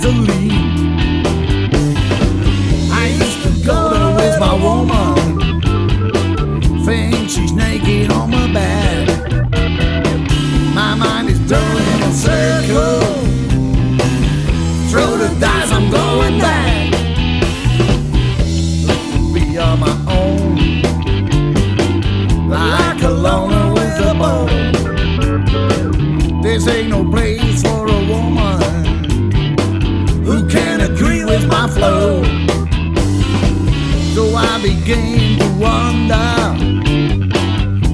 easily. I used to go there with my woman, think she's naked on my back. My mind is turning in circles. Throw the dice, I'm going back. Let me be on my own, like a loner with a bone. This ain't no place for a woman who can agree with my flow. So I began to wonder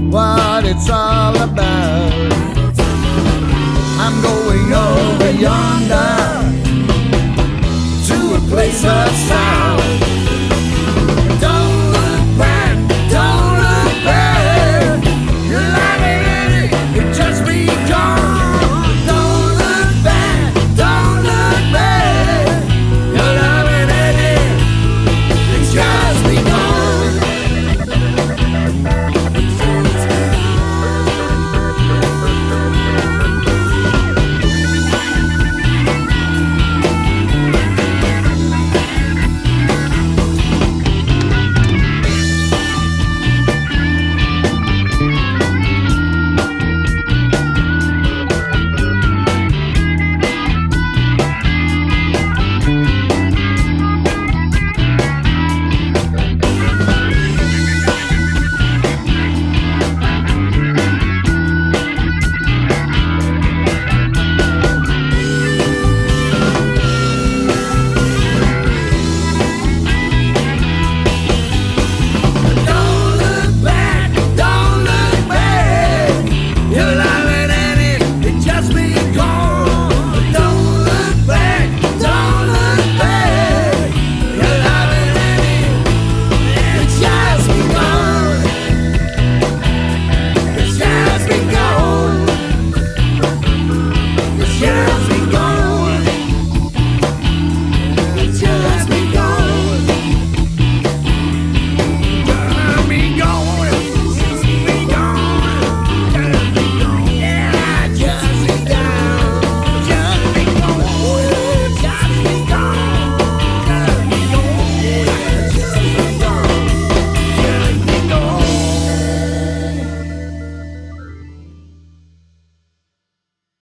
what it's all about. I'm going over